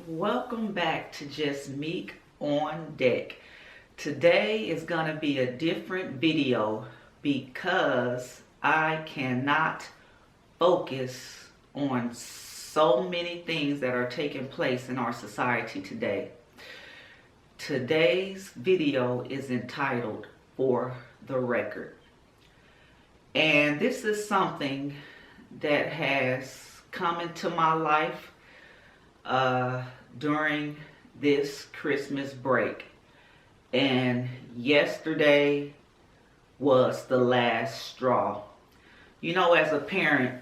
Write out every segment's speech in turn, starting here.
Welcome back to Just Meek on Deck. Today is going to be a different video because I cannot focus on so many things that are taking place in our society today. Today's video is entitled For the Record. And this is something that has come into my life during this Christmas break, and yesterday was the last straw. You know, as a parent,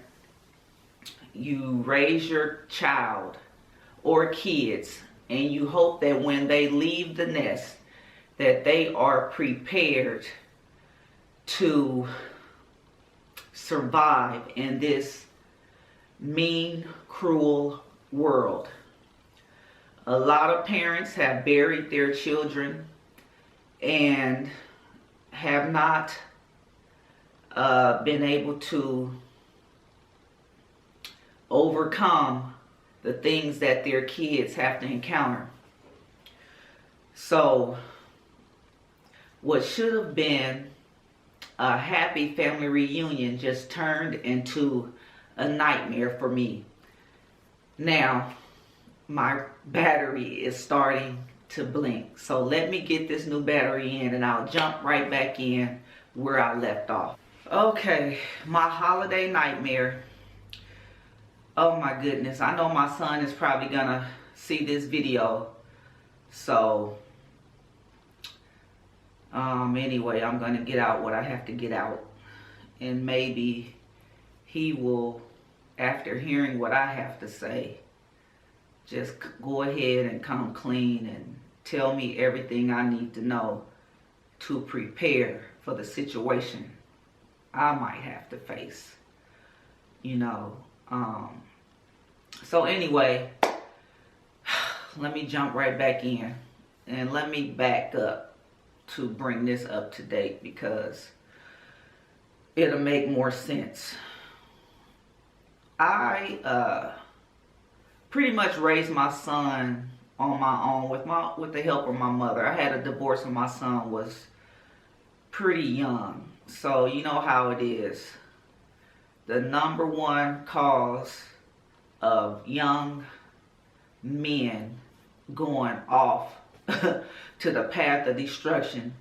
you raise your child or kids and you hope that when they leave the nest that they are prepared to survive in this mean, cruel world. A lot of parents have buried their children and have not been able to overcome the things that their kids have to encounter. So what should have been a happy family reunion just turned into a nightmare for me. Now, my battery is starting to blink. So let me get this new battery in and I'll jump right back in where I left off. Okay, my holiday nightmare. Oh my goodness. I know my son is probably gonna see this video. So, anyway, I'm gonna get out what I have to get out. And maybe he will, after hearing what I have to say, just go ahead and come clean and tell me everything I need to know to prepare for the situation I might have to face. You know, so anyway, let me jump right back in and let me back up to bring this up to date because it'll make more sense. I pretty much raised my son on my own with the help of my mother. I had a divorce when my son was pretty young. So you know how it is. The number one cause of young men going off to the path of destruction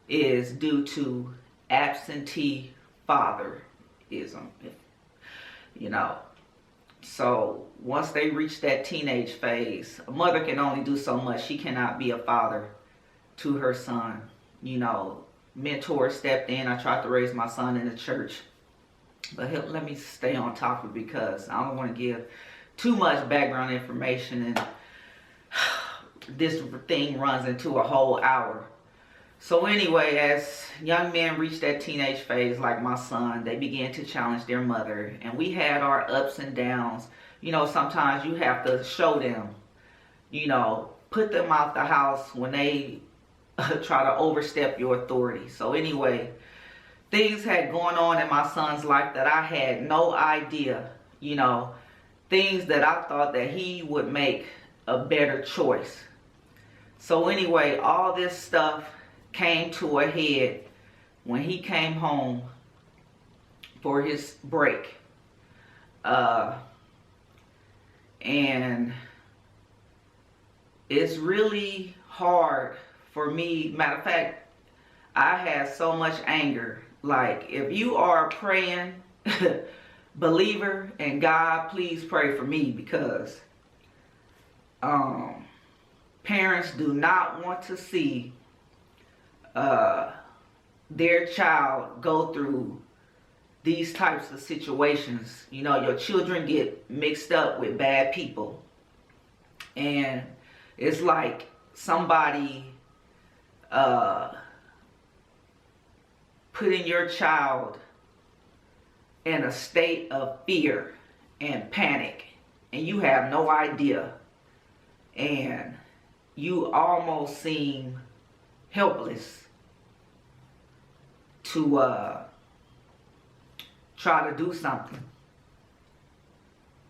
is due to absentee fatherism. You know. So once they reach that teenage phase, a mother can only do so much. She cannot be a father to her son. You know, mentors stepped in. I tried to raise my son in the church. But let me stay on top of it because I don't want to give too much background information and this thing runs into a whole hour. So anyway, as young men reach that teenage phase, like my son, they began to challenge their mother. And we had our ups and downs. You know, sometimes you have to show them, you know, put them out the house when they try to overstep your authority. So anyway, things had going on in my son's life that I had no idea, you know, things that I thought that he would make a better choice. So anyway, all this stuff came to a head when he came home for his break. And it's really hard for me. Matter of fact, I had so much anger. Like, if you are a praying believer in God, please pray for me because parents do not want to see their child go through these types of situations. You know, your children get mixed up with bad people. And it's like somebody putting your child in a state of fear and panic, and you have no idea, and you almost seem helpless to try to do something.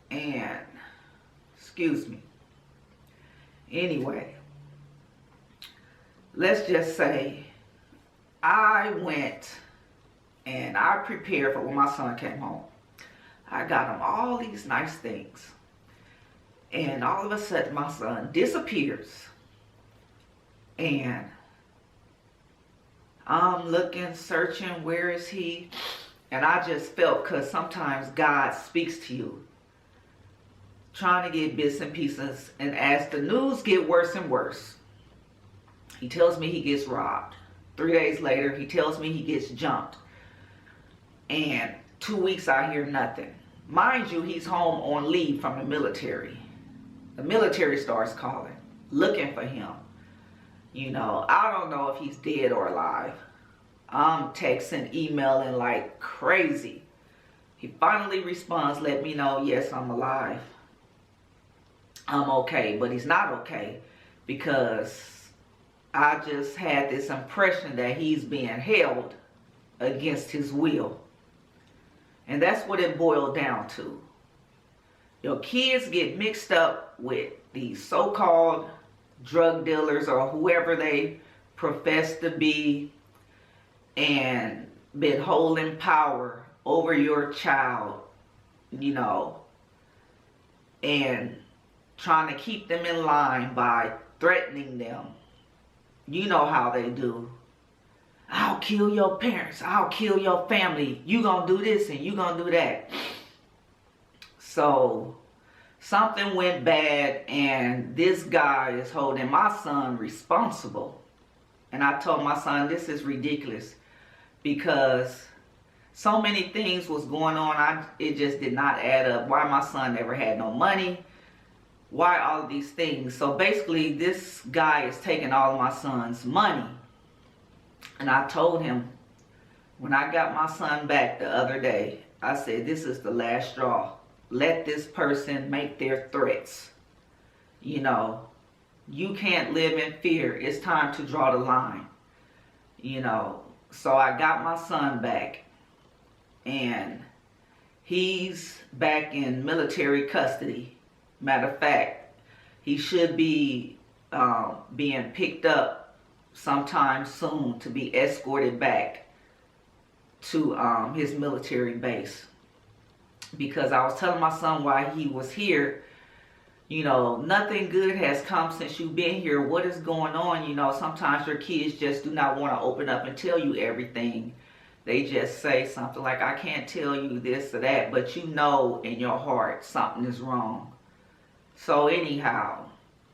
And excuse me. Anyway, let's just say I went and I prepared for when my son came home. I got him all these nice things. And all of a sudden my son disappears. And I'm looking, searching, where is he? And I just felt, because sometimes God speaks to you, trying to get bits and pieces. And as the news get worse and worse, he tells me he gets robbed. 3 days later, he tells me he gets jumped. And 2 weeks I hear nothing. Mind you, he's home on leave from the military. The military starts calling, looking for him. You know, I don't know if he's dead or alive. I'm texting, emailing like crazy. He finally responds, let me know, yes, I'm alive. I'm okay, but he's not okay, because I just had this impression that he's being held against his will. And that's what it boiled down to. Your kids get mixed up with these so-called drug dealers or whoever they profess to be, and been holding power over your child, you know, and trying to keep them in line by threatening them. You know how they do. I'll kill your parents. I'll kill your family. You gonna do this and you gonna do that. So something went bad, and this guy is holding my son responsible. And I told my son, this is ridiculous, because so many things was going on. It just did not add up. Why my son never had no money? Why all of these things? So basically, this guy is taking all of my son's money. And I told him, when I got my son back the other day, I said, this is the last straw. Let this person make their threats. You know, you can't live in fear. It's time to draw the line. You know, so I got my son back, and he's back in military custody. Matter of fact, he should be being picked up sometime soon to be escorted back to his military base. Because I was telling my son why he was here, you know, nothing good has come since you've been here. What is going on? You know, sometimes your kids just do not want to open up and tell you everything. They just say something like, I can't tell you this or that, but you know in your heart something is wrong. So anyhow,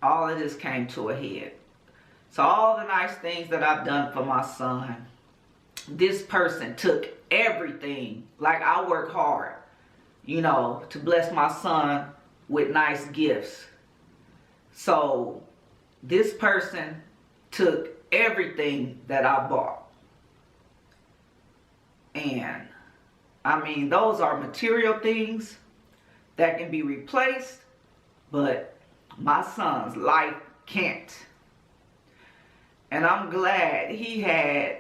all of this came to a head. So all the nice things that I've done for my son, this person took everything. Like, I work hard, you know, to bless my son with nice gifts. So this person took everything that I bought. And I mean, those are material things that can be replaced, but my son's life can't. And I'm glad he had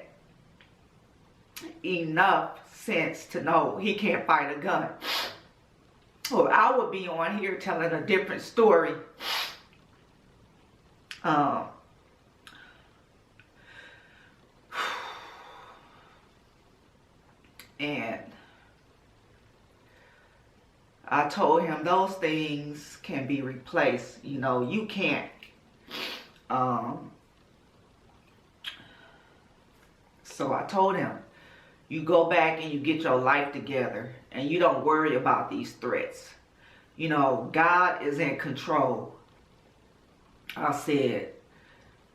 enough sense to know he can't fight a gun. Or I would be on here telling a different story. And I told him those things can be replaced. You know, you can't. So I told him, you go back and you get your life together, and you don't worry about these threats. You know, God is in control. I said,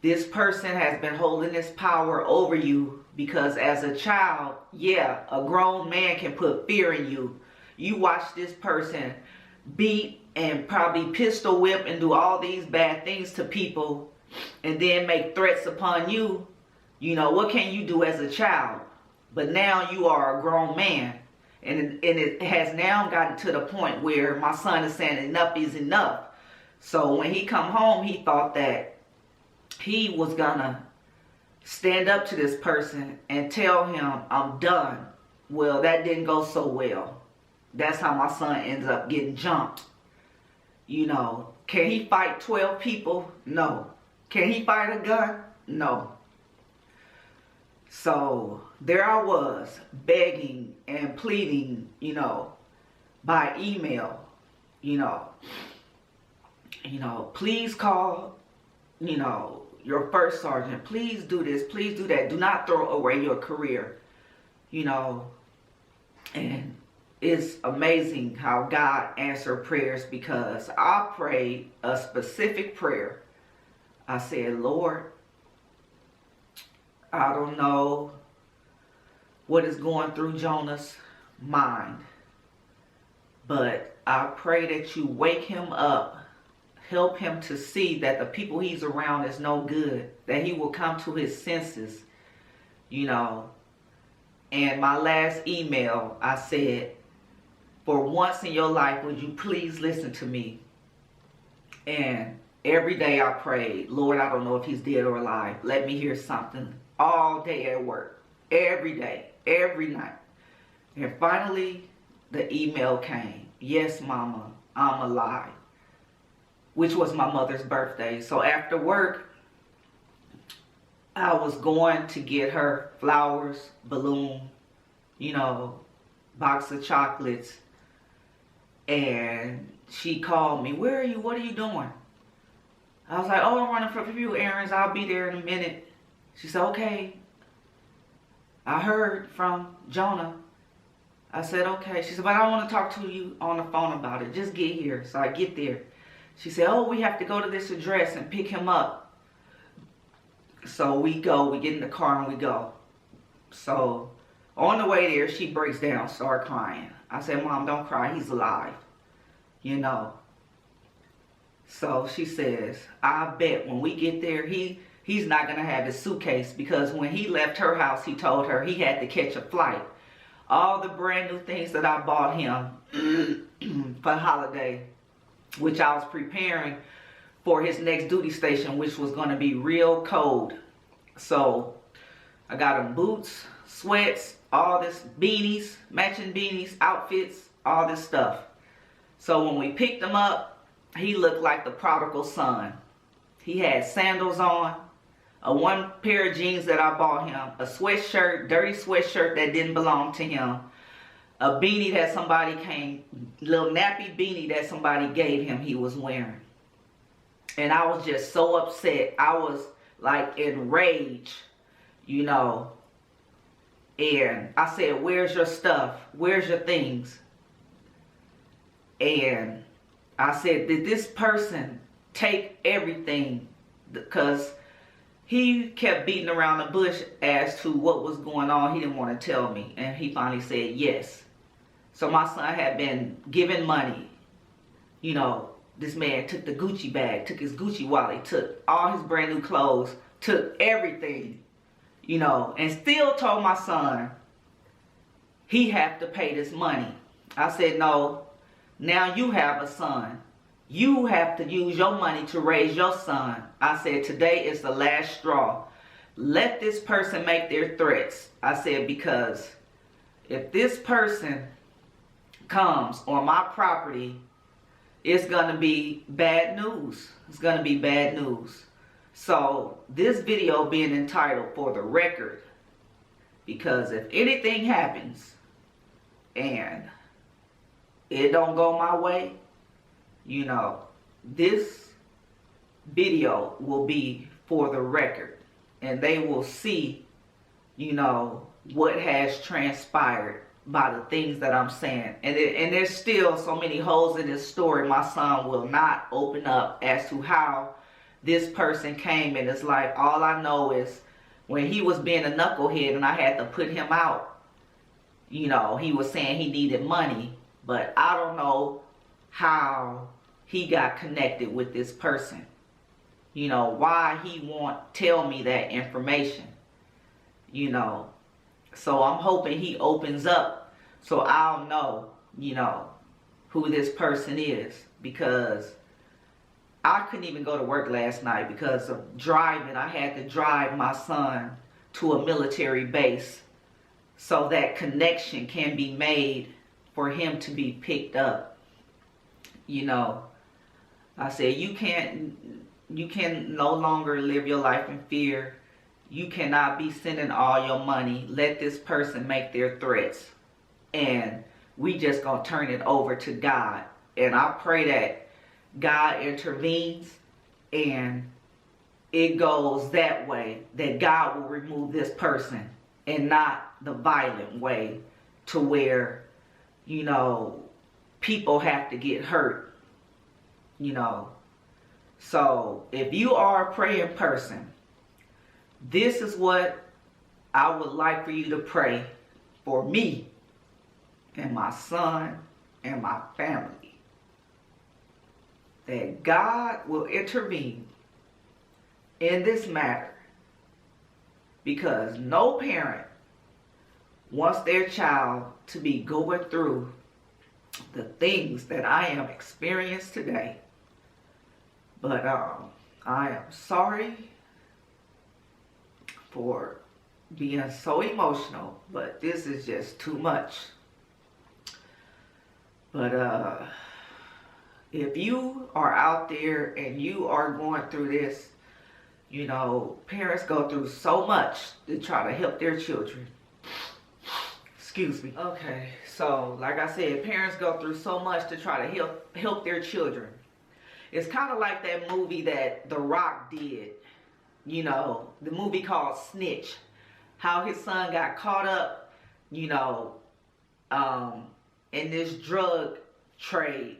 this person has been holding this power over you because as a child, yeah, a grown man can put fear in you. You watch this person beat and probably pistol whip and do all these bad things to people, and then make threats upon you. You know, what can you do as a child? But now you are a grown man, And it has now gotten to the point where my son is saying enough is enough. So when he come home, he thought that he was gonna stand up to this person and tell him, I'm done. Well, that didn't go so well. That's how my son ends up getting jumped. You know, can he fight 12 people? No. Can he fight a gun? No. So there I was, begging and pleading, you know, by email, you know, please call, you know, your first sergeant. Please do this. Please do that. Do not throw away your career, you know. And it's amazing how God answered prayers, because I prayed a specific prayer. I said, Lord, I don't know what is going through Jonah's mind, but I pray that you wake him up, help him to see that the people he's around is no good, that he will come to his senses, you know. And my last email, I said, for once in your life, would you please listen to me? And every day I prayed, Lord, I don't know if he's dead or alive. Let me hear something all day at work, every day, every night. And finally, the email came. Yes, Mama, I'm alive, which was my mother's birthday. So after work, I was going to get her flowers, balloon, you know, box of chocolates. And she called me, where are you? What are you doing? I was like, oh, I'm running for a few errands. I'll be there in a minute. She said, okay. I heard from Jonah. I said, okay. She said, but I want to talk to you on the phone about it. Just get here. So I get there. She said, oh, we have to go to this address and pick him up. So we go. We get in the car and we go. So on the way there, she breaks down, start crying. I said, Mom, don't cry. He's alive. You know. So she says, I bet when we get there, he's not going to have his suitcase, because when he left her house, he told her he had to catch a flight. All the brand new things that I bought him for holiday, which I was preparing for his next duty station, which was going to be real cold. So I got him boots, sweats, all this, beanies, matching beanies, outfits, all this stuff. So when we picked him up, he looked like the prodigal son. He had sandals on, a one pair of jeans that I bought him, a sweatshirt, dirty sweatshirt that didn't belong to him, a beanie that somebody little nappy beanie that somebody gave him he was wearing. And I was just so upset. I was like enraged, you know. And I said, where's your stuff? Where's your things? And I said, did this person take everything? Because he kept beating around the bush as to what was going on. He didn't want to tell me. And he finally said yes. So my son had been given money. You know, this man took the Gucci bag, took his Gucci wallet, took all his brand new clothes, took everything. You know, and still told my son he have to pay this money. I said, no, now you have a son. You have to use your money to raise your son. I said, today is the last straw. Let this person make their threats. I said, because if this person comes on my property, it's going to be bad news. It's going to be bad news. So this video being entitled For the Record, because if anything happens and it don't go my way, you know, this video will be for the record, and they will see, you know, what has transpired by the things that I'm saying. And there's still so many holes in this story. My son will not open up as to how this person came in his life. All I know is when he was being a knucklehead and I had to put him out, you know, he was saying he needed money. But I don't know how he got connected with this person. You know, why he won't tell me that information. You know, so I'm hoping he opens up So I'll know, who this person is, because I couldn't even go to work last night because of driving. I had to drive my son to a military base so that connection can be made for him to be picked up. I said, you can no longer live your life in fear. You cannot be sending all your money. Let this person make their threats. And we just gonna turn it over to God. And I pray that God intervenes and it goes that way, that God will remove this person and not the violent way to where, people have to get hurt, So if you are a praying person, this is what I would like for you to pray for me and my son and my family. That God will intervene in this matter, because no parent wants their child to be going through the things that I am experiencing today. But I am sorry for being so emotional, but this is just too much. But if you are out there and you are going through this, parents go through so much to try to help their children. Excuse me. Okay, so like I said, parents go through so much to try to help their children. It's kind of like that movie that The Rock did. The movie called Snitch. How his son got caught up, in this drug trade,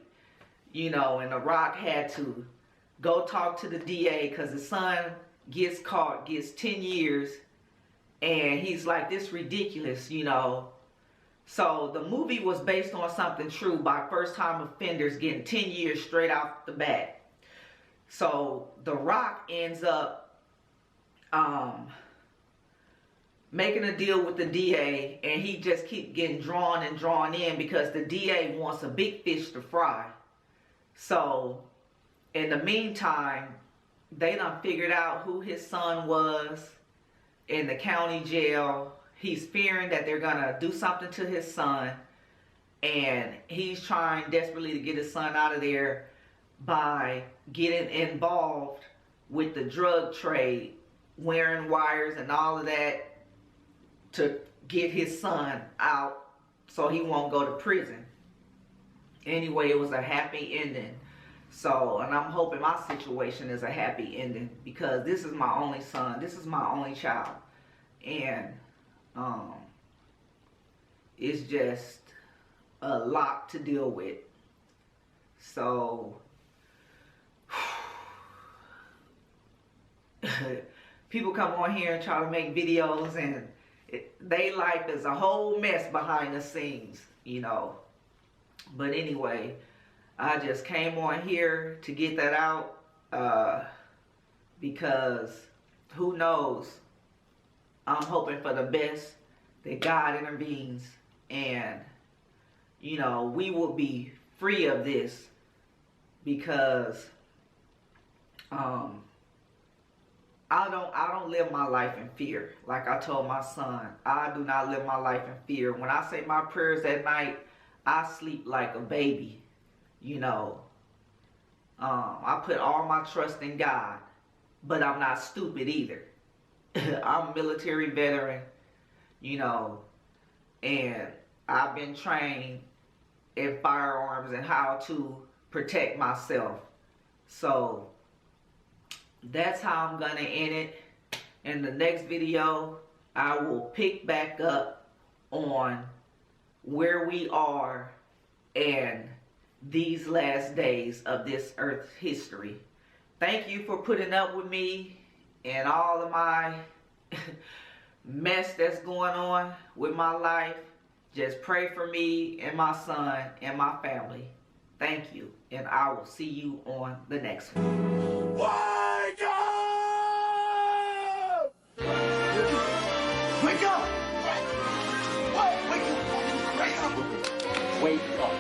and The Rock had to go talk to the DA because his son gets caught, gets 10 years, and he's like, this ridiculous, So the movie was based on something true by first-time offenders getting 10 years straight off the bat. So The Rock ends up making a deal with the DA, and he just keeps getting drawn in because the DA wants a big fish to fry. So in the meantime, they done figured out who his son was in the county jail. He's fearing that they're gonna do something to his son, and he's trying desperately to get his son out of there by getting involved with the drug trade, wearing wires and all of that to get his son out so he won't go to prison. Anyway, it was a happy ending. So, and I'm hoping my situation is a happy ending, because this is my only son. This is my only child. And it's just a lot to deal with. So people come on here and try to make videos, and their life is a whole mess behind the scenes, But anyway, I just came on here to get that out, because who knows? I'm hoping for the best, that God intervenes, and we will be free of this, because I don't live my life in fear. Like I told my son, I do not live my life in fear. When I say my prayers at night, I sleep like a baby. I put all my trust in God, but I'm not stupid either. I'm a military veteran, and I've been trained in firearms and how to protect myself. So that's how I'm gonna end it. In the next video, I will pick back up on where we are and these last days of this earth's history. Thank you for putting up with me and all of my mess that's going on with my life. Just pray for me and my son and my family. Thank you, and I will see you on the next one. Wake up! Wake up! Wake up! Wake up! wake up.